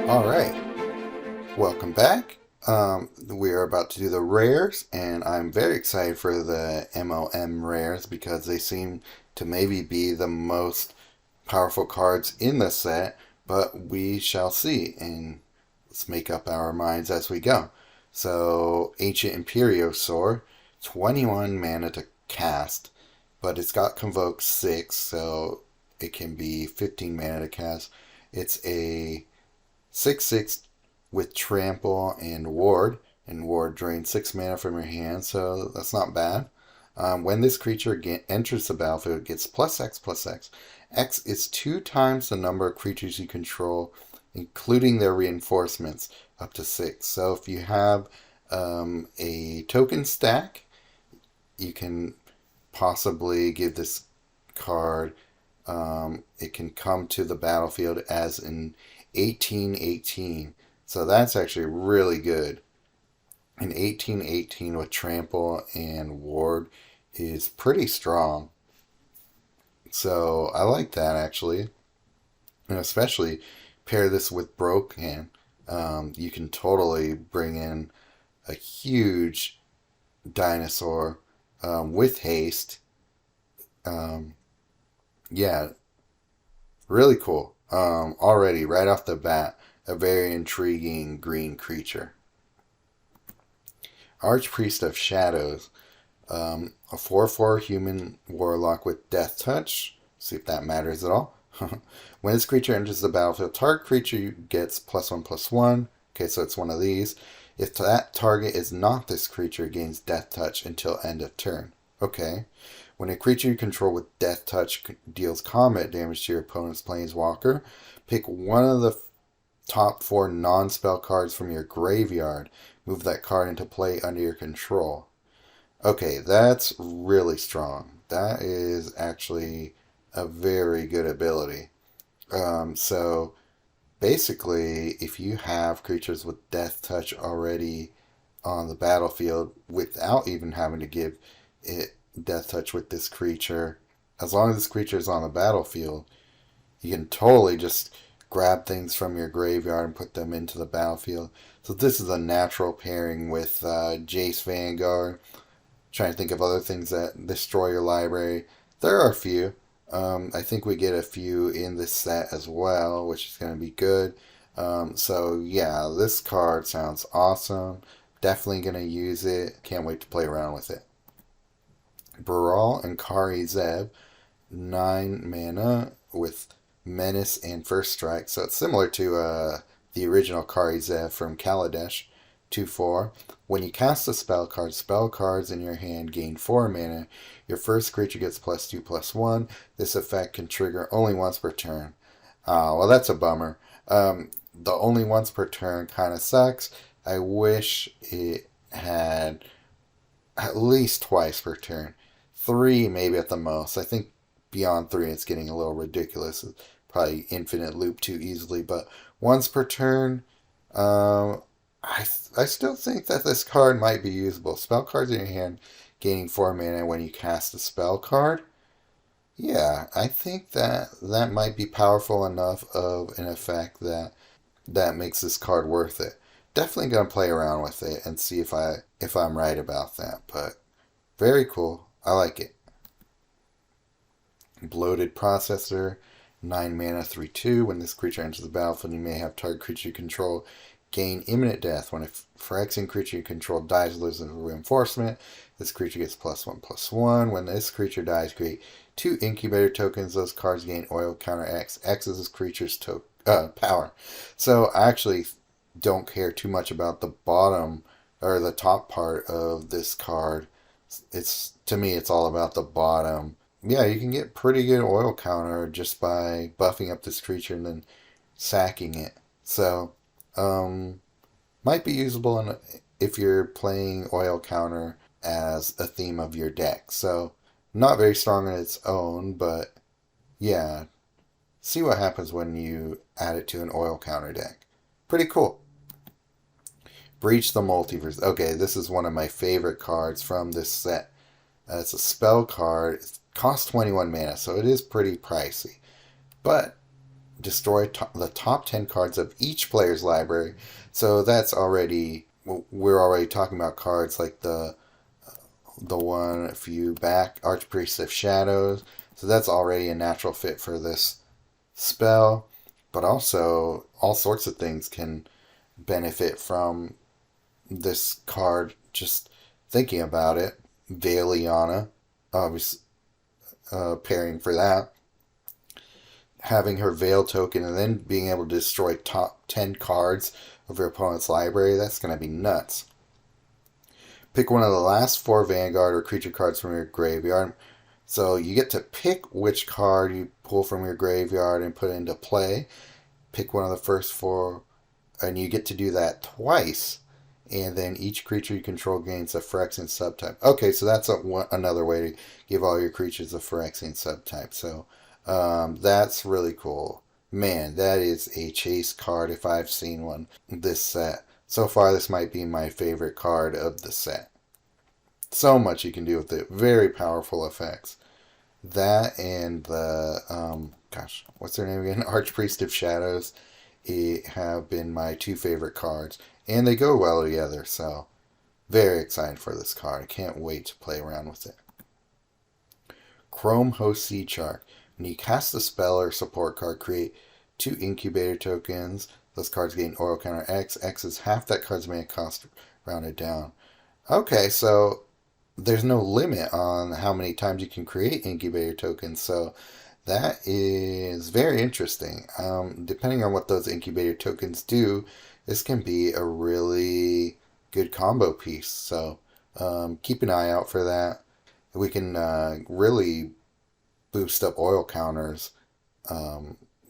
Alright, welcome back. We are about to do the rares, and I'm very excited for the MOM rares because they seem to maybe be the most powerful cards in the set, but we shall see, and let's make up our minds as we go. So, Ancient Imperiosaur, 21 mana to cast, but it's got Convoke 6, so it can be 15 mana to cast. It's a 6/6 with Trample and Ward drains 6 mana from your hand, so that's not bad. When this creature enters the battlefield, it gets +X/+X. X is 2 times the number of creatures you control, including their reinforcements, up to 6. So if you have a token stack, you can possibly give this card, it can come to the battlefield as an 18/18. So that's actually really good. An 18/18 with Trample and Ward is pretty strong. So I like that actually. And especially pair this with Broken. You can totally bring in a huge dinosaur with haste. Yeah, really cool. Already, right off the bat, a very intriguing green creature. Archpriest of Shadows. A 4/4 human warlock with Death Touch. See if that matters at all. When this creature enters the battlefield, target creature gets +1/+1. Okay, so it's one of these. If that target is not this creature, it gains Death Touch until end of turn. Okay. When a creature you control with Death Touch deals combat damage to your opponent's planeswalker, pick one of the top 4 non-spell cards from your graveyard. Move that card into play under your control. Okay, that's really strong. That is actually a very good ability. So basically, if you have creatures with Death Touch already on the battlefield without even having to give it Death Touch with this creature, as long as this creature is on the battlefield, you can totally just grab things from your graveyard and put them into the battlefield. So this is a natural pairing with Jace Vanguard. Trying to think of other things that destroy your library. There are a few. I think we get a few in this set as well, which is going to be good. So yeah, this card sounds awesome. Definitely going to use it. Can't wait to play around with it. Baral and Kari Zeb, 9 mana with Menace and First Strike. So it's similar to the original Kari Zeb from Kaladesh, 2/4. When you cast a spell cards in your hand gain 4 mana. Your first creature gets +2/+1. This effect can trigger only once per turn. Well, that's a bummer. The only once per turn kind of sucks. I wish it had at least twice per turn. 3 maybe at the most. I think beyond 3 it's getting a little ridiculous. It's probably infinite loop too easily, but once per turn, I still think that this card might be usable. Spell cards in your hand gaining 4 mana when you cast a spell card. Yeah, I think that might be powerful enough of an effect that makes this card worth it. Definitely gonna play around with it and see if I'm right about that. But very cool. I like it. Bloated Processor, 9 mana, 3/2. When this creature enters the battlefield, you may have target creature you control gain imminent death. When a Phyrexian creature you control dies or loses a reinforcement, this creature gets +1/+1. When this creature dies, create 2 incubator tokens. Those cards gain oil counter X. X is this creature's power. So I actually don't care too much about the bottom or the top part of this card. To me, it's all about the bottom. Yeah, you can get pretty good oil counter just by buffing up this creature and then sacking it. So, might be usable if you're playing oil counter as a theme of your deck. So, not very strong on its own, but yeah, see what happens when you add it to an oil counter deck. Pretty cool. Breach the Multiverse. Okay, this is one of my favorite cards from this set. It's a spell card. It costs 21 mana, so it is pretty pricey. But destroy the top 10 cards of each player's library. So that's already, we're already talking about cards like the one a few back, Archpriest of Shadows. So that's already a natural fit for this spell. But also, all sorts of things can benefit from this card. Just thinking about it, Valiana, obviously pairing for that, having her Veil token and then being able to destroy top 10 cards of your opponent's library, that's going to be nuts. Pick one of the last 4 Vanguard or creature cards from your graveyard. So you get to pick which card you pull from your graveyard and put into play. Pick one of the first 4, and you get to do that twice. And then each creature you control gains a Phyrexian subtype. Okay, so that's another way to give all your creatures a Phyrexian subtype. So that's really cool. Man, that is a chase card if I've seen one this set. So far, this might be my favorite card of the set. So much you can do with it. Very powerful effects. That and the, what's their name again? Archpriest of Shadows have been my 2 favorite cards. And they go well together, so very excited for this card. I can't wait to play around with it. Chrome Host Sea Shark. When you cast a spell or support card, create 2 incubator tokens. Those cards gain oil counter X. X is half that card's mana cost rounded down. Okay, so there's no limit on how many times you can create incubator tokens, so that is very interesting. Depending on what those incubator tokens do, this can be a really good combo piece. So keep an eye out for that. We can really boost up oil counters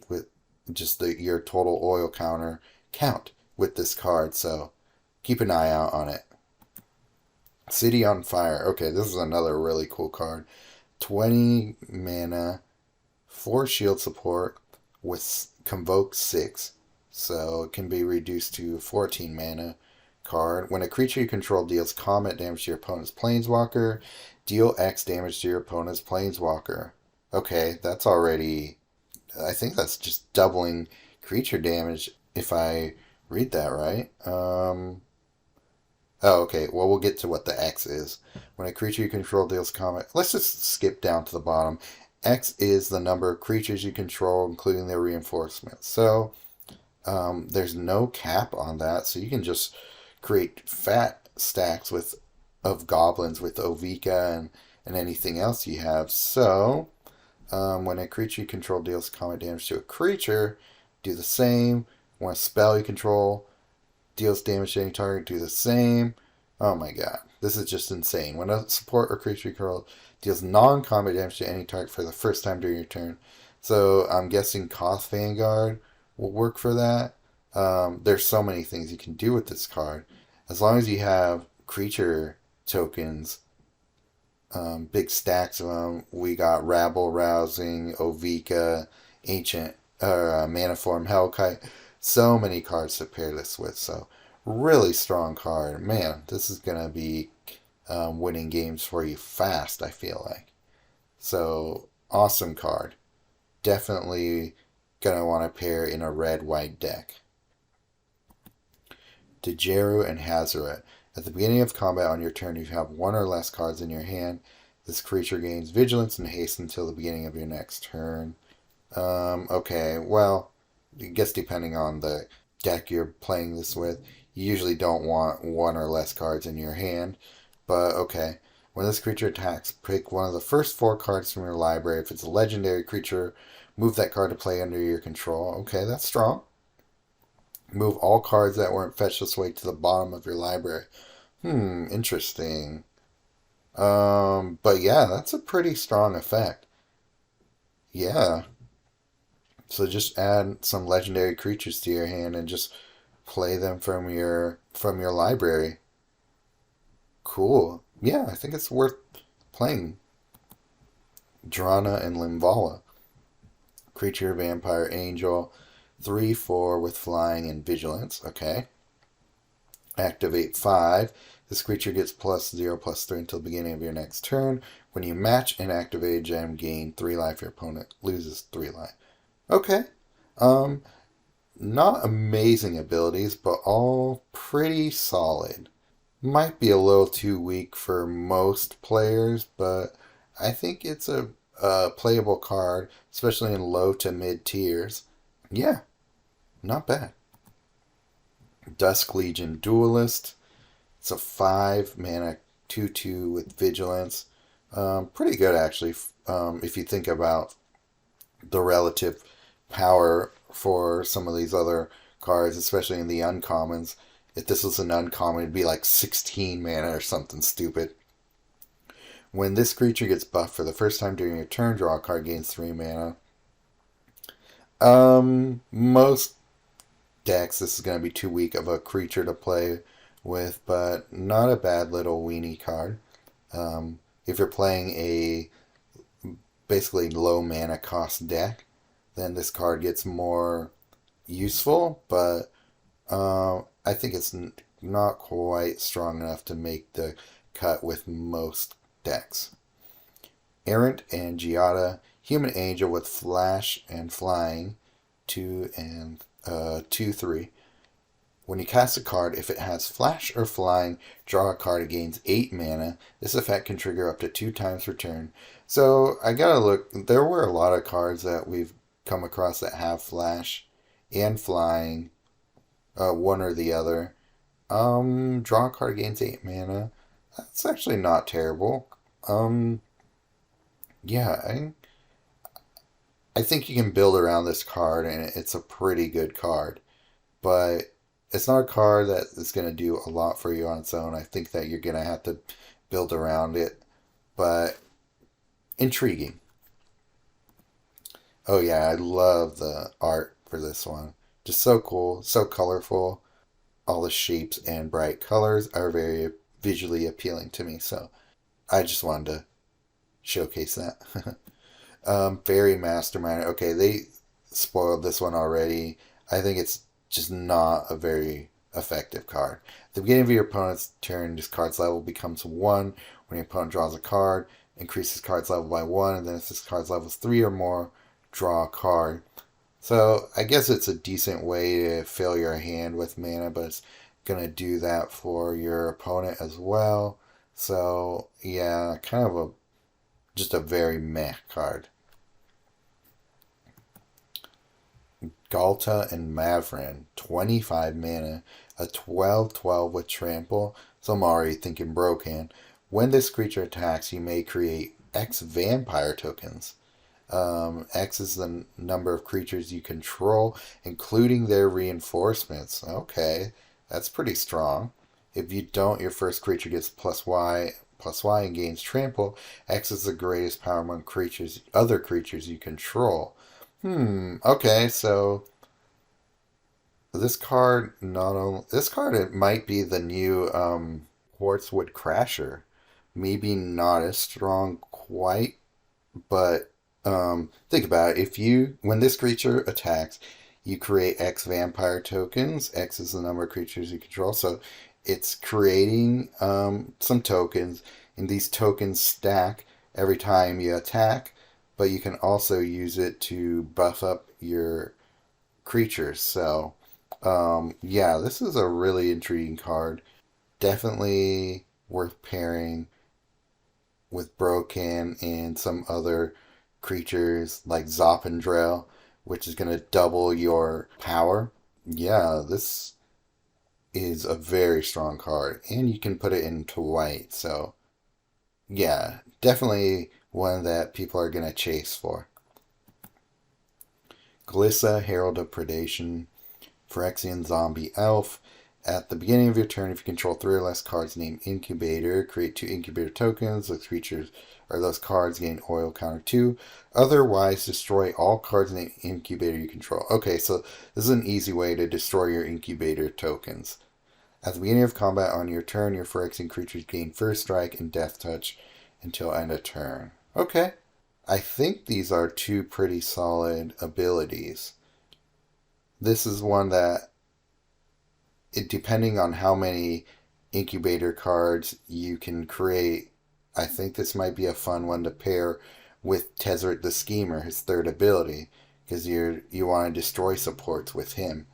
with just your total oil counter count with this card. So keep an eye out on it. City on Fire. Okay, this is another really cool card. 20 mana, 4 shield support with Convoke 6. So it can be reduced to 14 mana card. When a creature you control deals combat damage to your opponent's planeswalker, deal X damage to your opponent's planeswalker. Okay, that's already, I think that's just doubling creature damage if I read that right. Oh, okay. Well, we'll get to what the X is. When a creature you control deals combat... Let's just skip down to the bottom. X is the number of creatures you control, including their reinforcements. So, there's no cap on that. So you can just create fat stacks of goblins with Ovika and anything else you have. So, when a creature you control deals combat damage to a creature, do the same. When a spell you control deals damage to any target, do the same. Oh my god. This is just insane. When a support or creature you control deals non-combat damage to any target for the first time during your turn. So I'm guessing Koth Vanguard will work for that. There's so many things you can do with this card. As long as you have creature tokens, big stacks of them. We got Rabble Rousing, Ovika, Ancient, Maniform Hellkite. So many cards to pair this with. So really strong card. Man, this is going to be winning games for you fast, I feel like. So awesome card. Definitely going to want to pair in a red-white deck. Dejeru and Hazoret. At the beginning of combat on your turn, you have 1 or less cards in your hand. This creature gains vigilance and haste until the beginning of your next turn. Okay, well, I guess depending on the deck you're playing this with, you usually don't want 1 or less cards in your hand. But okay, when this creature attacks, pick one of the first 4 cards from your library. If it's a legendary creature, move that card to play under your control. Okay, that's strong. Move all cards that weren't fetched this way to the bottom of your library. Interesting. But yeah, that's a pretty strong effect. Yeah. So just add some legendary creatures to your hand and just play them from your library. Cool. Yeah, I think it's worth playing. Drana and Limvala. Creature, vampire, angel. 3/4 with flying and vigilance. Okay. Activate 5. This creature gets +0/+3 until the beginning of your next turn. When you match an activated gem, gain 3 life. Your opponent loses 3 life. Okay. Um, Not amazing abilities, but all pretty solid. Might be a little too weak for most players, but I think it's a playable card, especially in low to mid tiers. Yeah, not bad. Dusk Legion Duelist. It's a 5 mana 2/2 with Vigilance. Pretty good, actually, if you think about the relative power for some of these other cards, especially in the uncommons. If this was an uncommon, it'd be like 16 mana or something stupid. When this creature gets buffed for the first time during your turn, draw a card, gains 3 mana. Most decks, this is going to be too weak of a creature to play with, but not a bad little weenie card. If you're playing a basically low mana cost deck, then this card gets more useful, but I think it's not quite strong enough to make the cut with most decks. Errant and Giada, Human Angel with Flash and Flying, 2 and 3. When you cast a card, if it has Flash or Flying, draw a card. It gains 8 mana. This effect can trigger up to 2 times per turn. So I gotta look. There were a lot of cards that we've come across that have Flash and Flying, one or the other. Draw a card, gains 8 mana. That's actually not terrible. Um, yeah, I think you can build around this card, and it's a pretty good card. But it's not a card that is going to do a lot for you on its own. I think that you're going to have to build around it. But intriguing. Oh, yeah, I love the art for this one. Just so cool, so colorful. All the shapes and bright colors are very visually appealing to me. So I just wanted to showcase that. Fairy Mastermind. Okay, they spoiled this one already. I think it's just not a very effective card. At the beginning of your opponent's turn, this card's level becomes 1. When your opponent draws a card, increases card's level by 1, and then if this card's level is 3 or more, draw a card. So I guess it's a decent way to fill your hand with mana, but it's gonna do that for your opponent as well. So yeah, kind of a just a very meh card. Galta and Mavrin, 25 mana, a 12/12 with trample. So I'm already thinking broken. When this creature attacks, you may create X vampire tokens. X is the number of creatures you control, including their reinforcements. Okay, that's pretty strong. If you don't, your first creature gets plus Y and gains trample. X is the greatest power among other creatures you control. Okay, so this card it might be the new Quartzwood Crasher. Maybe not as strong quite, but think about it. If you when this creature attacks, you create X vampire tokens. X is the number of creatures you control, so it's creating some tokens, and these tokens stack every time you attack. But you can also use it to buff up your creatures. So yeah, this is a really intriguing card. Definitely worth pairing with Broken and some other creatures like Zoppendrel, which is going to double your power. Yeah, this is a very strong card, and you can put it into white. So, yeah, definitely one that people are going to chase for. Glissa, Herald of Predation, Phyrexian Zombie Elf. At the beginning of your turn, if you control 3 or less cards named Incubator, create 2 Incubator tokens. Those creatures or those cards gain oil counter 2. Otherwise, destroy all cards named Incubator you control. Okay, so this is an easy way to destroy your Incubator tokens. At the beginning of combat on your turn, your Phyrexian creatures gain First Strike and Death Touch until end of turn. Okay. I think these are 2 pretty solid abilities. This is one that depending on how many incubator cards you can create, I think this might be a fun one to pair with Tezzeret the Schemer, his third ability. because you want to destroy supports with him.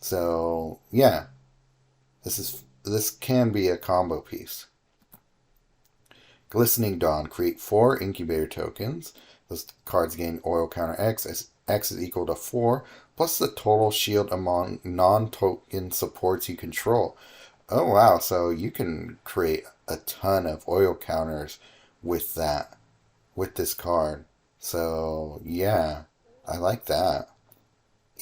So yeah, this can be a combo piece. Glistening Dawn. Create 4 incubator tokens. Those cards gain oil counter X as X is equal to 4 plus the total shield among non-token supports you control. Oh wow, so you can create a ton of oil counters with that, with this card. So yeah, I like that.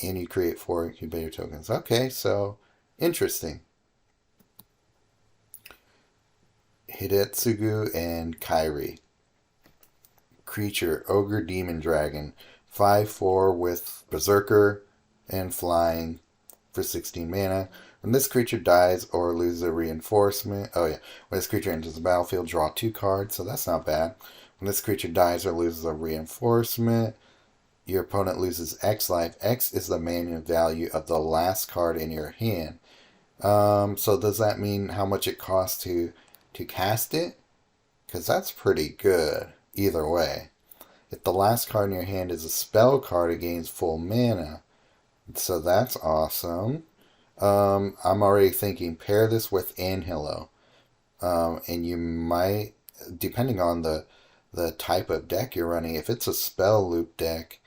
And you create 4 incubator tokens. Okay, so interesting. Hidetsugu and Kairi. Creature, Ogre Demon Dragon. 5/4 with Berserker and Flying for 16 mana. When this creature dies or loses a reinforcement, oh yeah, when this creature enters the battlefield, draw 2 cards, so that's not bad. When this creature dies or loses a reinforcement, your opponent loses X life. X is the mana value of the last card in your hand. So does that mean how much it costs to cast it? Because that's pretty good either way. If the last card in your hand is a spell card, it gains full mana. So that's awesome. I'm already thinking pair this with Anhilo. And you might, depending on the type of deck you're running, if it's a spell loop deck,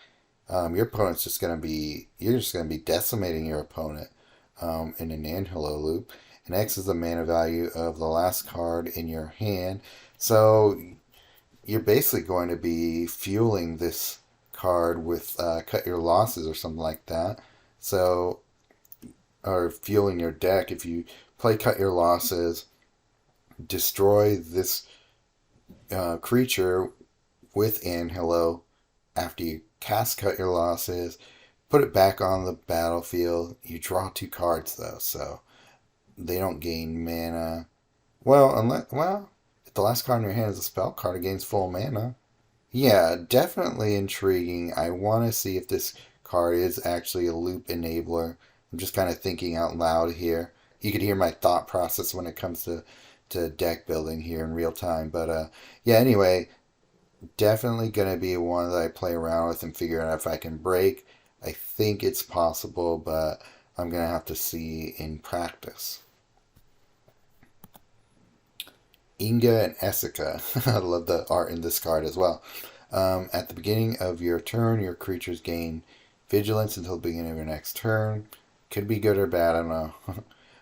your opponent's just gonna be you're just gonna be decimating your opponent in an Anhilo loop. And X is the mana value of the last card in your hand. So you're basically going to be fueling this card with Cut Your Losses or something like that. So, or fueling your deck. If you play Cut Your Losses, destroy this creature with Anhilo after you cast Cut Your Losses, put it back on the battlefield. You draw 2 cards though, so they don't gain mana. Well, if the last card in your hand is a spell card, it gains full mana. Yeah, definitely intriguing. I want to see if this card is actually a loop enabler. I'm just kind of thinking out loud here. You could hear my thought process when it comes to deck building here in real time. But yeah, anyway, definitely going to be one that I play around with and figure out if I can break. I think it's possible, but I'm going to have to see in practice. Inga and Essica. I love the art in this card as well. At the beginning of your turn, your creatures gain vigilance until the beginning of your next turn. Could be good or bad, I don't know.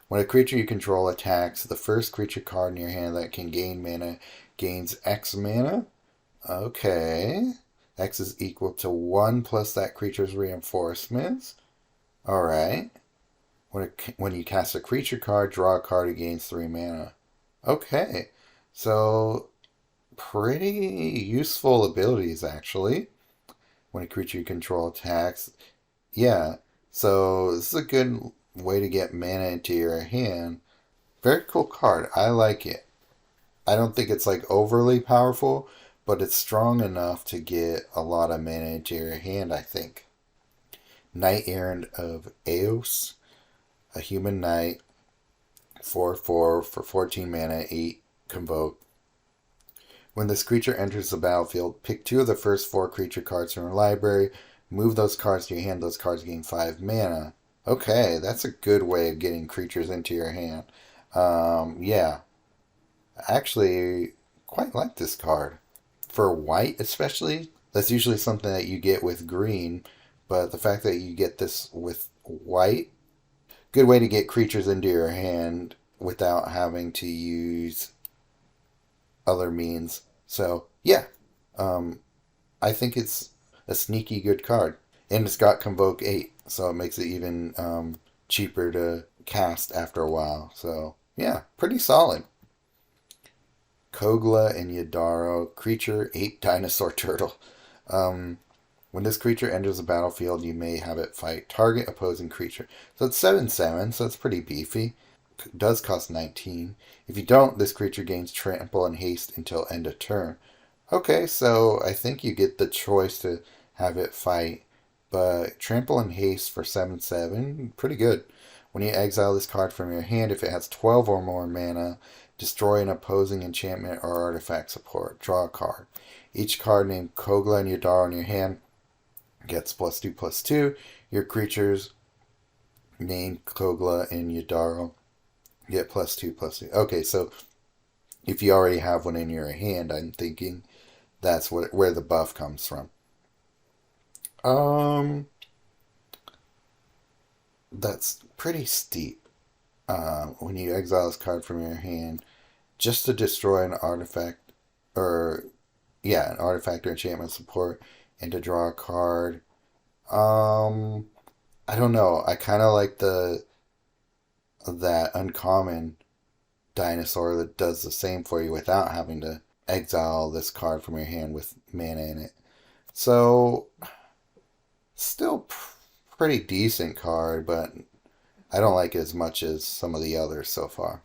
When a creature you control attacks, the first creature card in your hand that can gain mana gains X mana. Okay. X is equal to 1 plus that creature's reinforcements. Alright. When you cast a creature card, draw a card, it gains 3 mana. Okay. So, pretty useful abilities, actually. When a creature you control attacks. Yeah. So, this is a good way to get mana into your hand. Very cool card. I like it. I don't think it's like overly powerful, but it's strong enough to get a lot of mana into your hand, I think. Knight Errant of Eos. A human knight. 4/4 for 14 mana, 8 convoke. When this creature enters the battlefield, pick 2 of the first 4 creature cards from your library, move those cards to your hand, those cards gain 5 mana. Okay, that's a good way of getting creatures into your hand. Yeah, I actually quite like this card. For white especially, that's usually something that you get with green, but the fact that you get this with white, good way to get creatures into your hand without having to use other means. So yeah, I think it's a sneaky good card, and it's got Convoke 8, so it makes it even cheaper to cast after a while. So yeah, pretty solid. Kogla and Yadaro, creature, ape, dinosaur, turtle. When this creature enters the battlefield, you may have it fight target opposing creature. So it's 7/7, so it's pretty beefy. It does cost 19. If you don't, this creature gains trample and haste until end of turn. Okay, so I think you get the choice to have it fight, but trample and haste for 7/7, pretty good. When you exile this card from your hand, if it has 12 or more mana, destroy an opposing enchantment or artifact support. Draw a card. Each card named Kogla and Yadar in your hand gets +2/+2. Your creatures named Kogla and Yadaro get +2/+2. Okay, so if you already have one in your hand, I'm thinking that's where the buff comes from. Um, that's pretty steep. When you exile this card from your hand, just to destroy an artifact, or yeah, an artifact or enchantment support, and to draw a card. Um, I don't know. I kind of like the that uncommon dinosaur that does the same for you without having to exile this card from your hand with mana in it. So, still pretty decent card, but I don't like it as much as some of the others so far.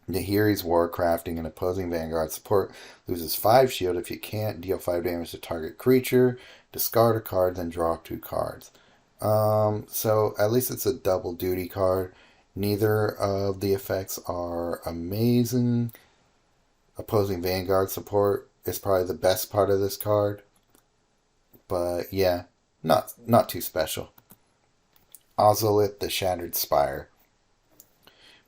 Nahiri's Warcrafting, an opposing Vanguard support, loses 5 shield if you can't deal 5 damage to target creature, discard a card, then draw 2 cards. So at least it's a double duty card. Neither of the effects are amazing. Opposing Vanguard support is probably the best part of this card. But yeah, not too special. Ozolith, the Shattered Spire.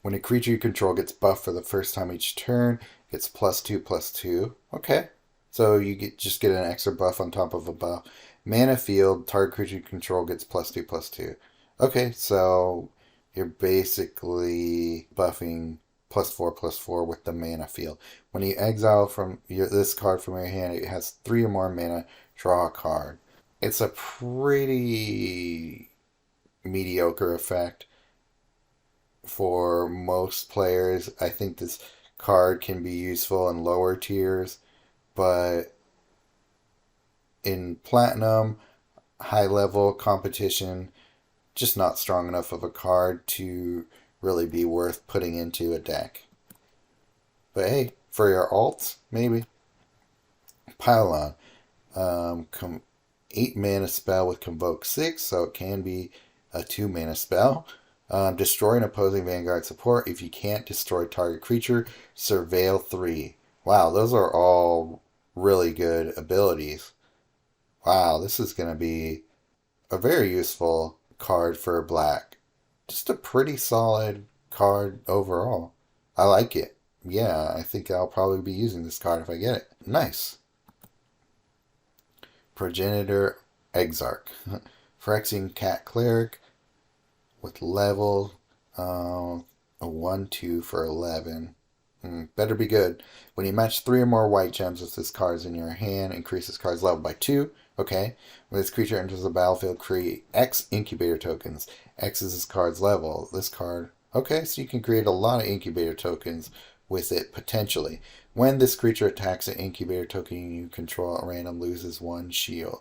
When a creature you control gets buffed for the first time each turn, it gets +2/+2. Okay. So you just get an extra buff on top of a buff. Mana field, target creature you control gets +2/+2. Okay, so you're basically buffing +4/+4 with the mana field. When you exile this card from your hand, it has 3 or more mana, draw a card. It's a pretty mediocre effect for most players. I think this card can be useful in lower tiers, but in platinum, high level competition, just not strong enough of a card to really be worth putting into a deck. But hey, for your alts, maybe. Pylon. 8 mana spell with Convoke 6, so it can be a 2 mana spell. Destroy an opposing Vanguard support. If you can't destroy target creature, Surveil 3. Wow, those are all really good abilities. Wow, this is going to be a very useful card for black. Just a pretty solid card overall. I like it. Yeah, I think I'll probably be using this card if I get it. Nice. Progenitor Exarch. Phyrexian Cat Cleric with level a 1/2 for 11. Better be good. When you match 3 or more white gems with this card in your hand, increase this card's level by 2. Okay. When this creature enters the battlefield, create X incubator tokens. X is this card's level. This card. Okay, so you can create a lot of incubator tokens with it potentially. When this creature attacks an incubator token you control at random, loses 1 shield.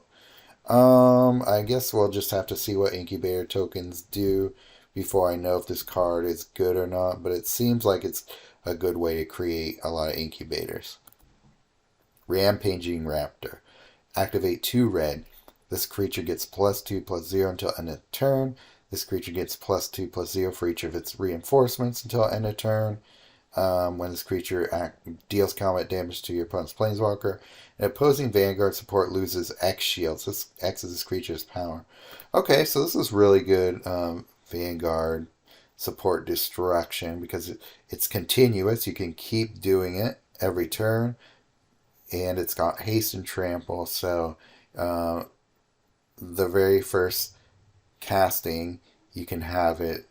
I guess we'll just have to see what incubator tokens do before I know if this card is good or not, but it seems like it's a good way to create a lot of incubators. Rampaging Raptor. Activate 2 red. This creature gets +2/+0 until end of turn. This creature gets +2/+0 for each of its reinforcements until end of turn. When this creature deals combat damage to your opponent's planeswalker, an opposing Vanguard support loses X shields. This X is this creature's power. Okay, so this is really good Vanguard support destruction because it's continuous. You can keep doing it every turn, and it's got haste and trample. So the very first casting, you can have it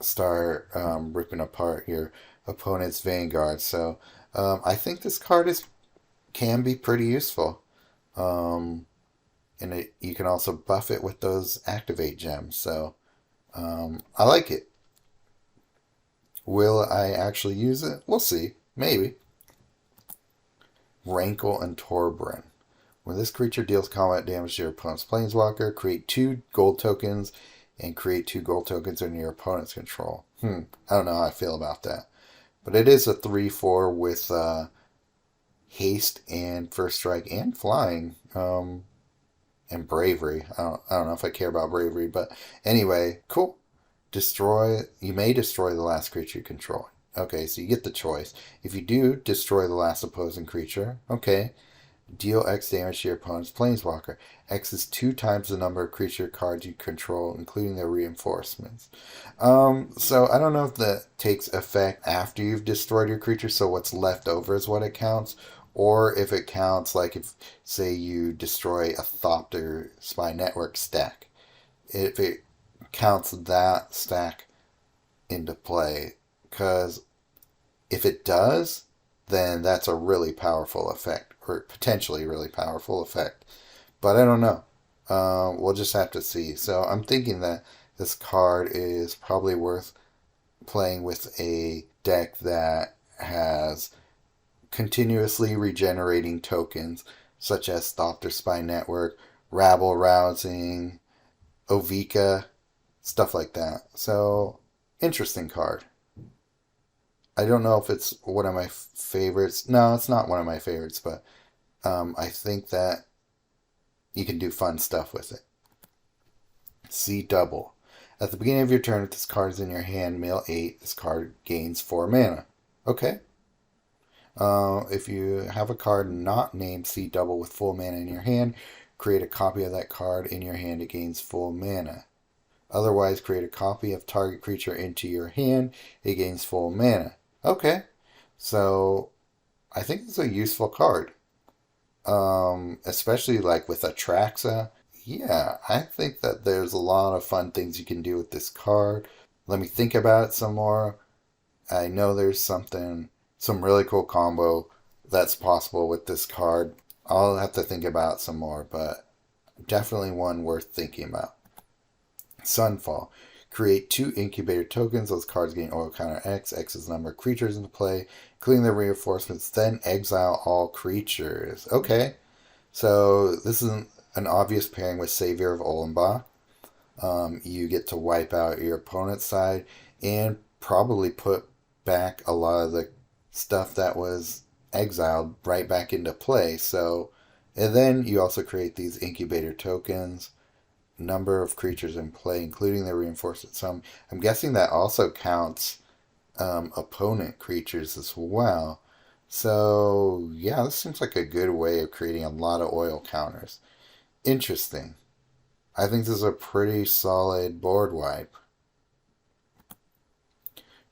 start ripping apart your opponent's Vanguard. So I think this card can be pretty useful. And you can also buff it with those activate gems. So I like it. Will I actually use it? We'll see. Maybe. Rankle and Torbran. When this creature deals combat damage to your opponent's planeswalker, create 2 gold tokens and create 2 gold tokens in your opponent's control. I don't know how I feel about that. But it is a 3/4 with haste and first strike and flying and bravery. I don't know if I care about bravery, but anyway, cool. You may destroy the last creature you control. Okay, so you get the choice. If you do destroy the last opposing creature, okay, Deal X damage to your opponent's planeswalker. X is 2 times the number of creature cards you control, including their reinforcements. So I don't know if that takes effect after you've destroyed your creature, so what's left over is what it counts, or if it counts like if, say, you destroy a Thopter Spy Network stack. If it counts that stack into play, because if it does, then that's a really powerful effect, or potentially really powerful effect. But I don't know. We'll just have to see. So I'm thinking that this card is probably worth playing with a deck that has continuously regenerating tokens, such as Thopter Spy Network, Rabble Rousing, Ovika, stuff like that. So, interesting card. I don't know if it's one of my favorites. No, it's not one of my favorites, but I think that you can do fun stuff with it. See double. At the beginning of your turn, if this card is in your hand, mill 8, this card gains 4 mana. Okay. If you have a card not named See double with full mana in your hand, create a copy of that card in your hand, it gains full mana. Otherwise, create a copy of target creature into your hand, it gains full mana. Okay. So, I think it's a useful card. Especially like with Atraxa. Yeah, I think that there's a lot of fun things you can do with this card. Let me think about it some more. I know there's some really cool combo that's possible with this card. I'll have to think about it some more, but definitely one worth thinking about. Sunfall. Create 2 incubator tokens. Those cards gain oil counter X. X is the number of creatures into play, including their reinforcements. Then exile all creatures. Okay. So this is an obvious pairing with Savior of Olenbach. You get to wipe out your opponent's side and probably put back a lot of the stuff that was exiled right back into play. So, and then you also create these incubator tokens, number of creatures in play, including their reinforcement. So I'm guessing that also counts opponent creatures as well. So yeah, this seems like a good way of creating a lot of oil counters. Interesting. I think this is a pretty solid board wipe.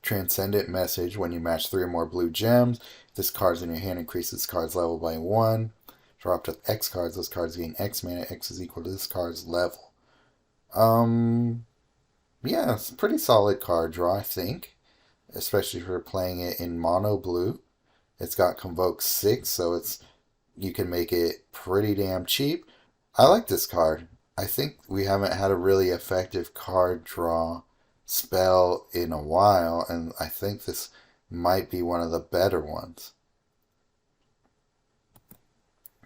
Transcendent Message. When you match 3 or more blue gems, if this card's in your hand, increases this card's level by 1. Draw up to X cards. Those cards gain X mana. X is equal to this card's level. Yeah, it's a pretty solid card draw, I think. Especially if you're playing it in mono blue. It's got Convoke 6, so you can make it pretty damn cheap. I like this card. I think we haven't had a really effective card draw spell in a while, and I think this might be one of the better ones.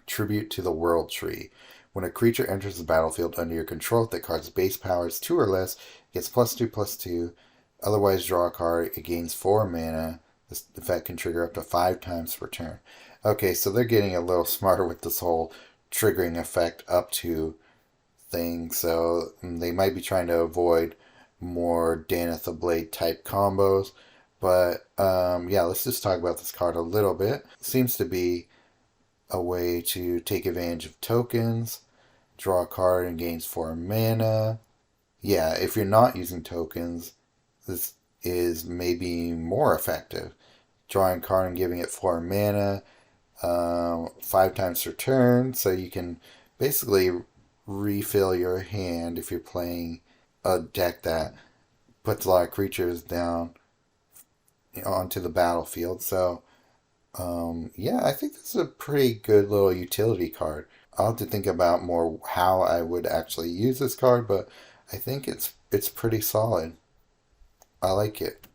Tribute to the World Tree. When a creature enters the battlefield under your control, if that card's base power is 2 or less, it gets +2/+2. Otherwise, draw a card. It gains 4 mana. This effect can trigger up to 5 times per turn. Okay, so they're getting a little smarter with this whole triggering effect up to thing. So they might be trying to avoid more Daneth the Blade type combos. But yeah, let's just talk about this card a little bit. Seems to be a way to take advantage of tokens. Draw a card and gains 4 mana. Yeah, if you're not using tokens, this is maybe more effective. Drawing a card and giving it 4 mana, 5 times per turn, so you can basically refill your hand if you're playing a deck that puts a lot of creatures down onto the battlefield. So, yeah, I think this is a pretty good little utility card. I'll have to think about more how I would actually use this card, but I think it's pretty solid. I like it.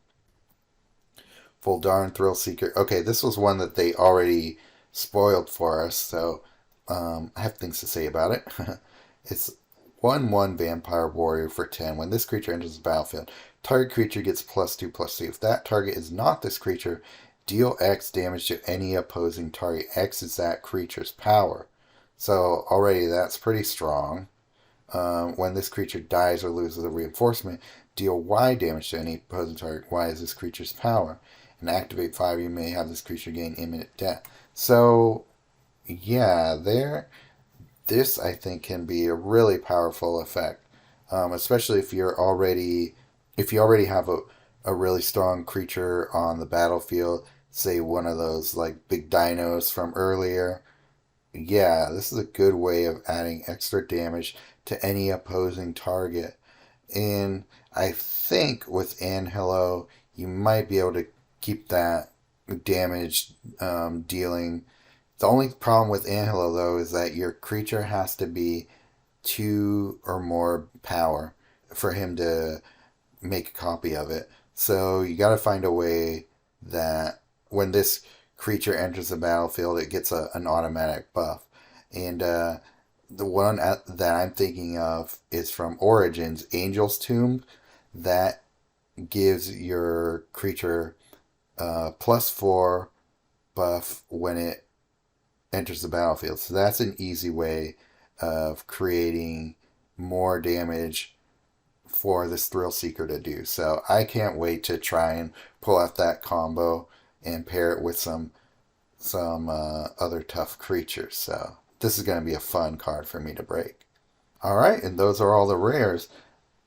Voldarn Thrill Seeker. Okay, this was one that they already spoiled for us, so I have things to say about it. It's 1/1 Vampire Warrior for 10. When this creature enters the battlefield, target creature gets +2/+2. If that target is not this creature, deal X damage to any opposing target. X is that creature's power. So already that's pretty strong. When this creature dies or loses a reinforcement, deal Y damage to any opposing target. Y is this creature's power. And activate 5, you may have this creature gain imminent death. So, Yeah, this I think can be a really powerful effect, especially if you already have a really strong creature on the battlefield, say one of those like big dinos from earlier. Yeah, this is a good way of adding extra damage to any opposing target. And I think with Anhelo, you might be able to keep that damage dealing. The only problem with Anhelo, though, is that your creature has to be two or more power for him to make a copy of it. So you got to find a way that when this creature enters the battlefield, it gets an automatic buff. And the one that I'm thinking of is from Origins, Angel's Tomb, that gives your creature +4 buff when it enters the battlefield. So that's an easy way of creating more damage for this Thrill Seeker to do. So I can't wait to try and pull out that combo and pair it with some other tough creatures. So this is going to be a fun card for me to break. All right, and those are all the rares.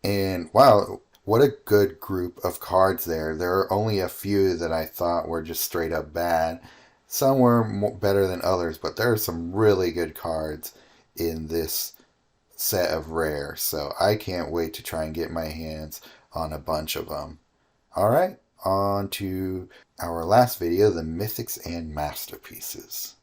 And wow, what a good group of cards there. There are only a few that I thought were just straight up bad. Some were better than others, but there are some really good cards in this set of rares. So I can't wait to try and get my hands on a bunch of them. All right, on to our last video, the Mythics and Masterpieces.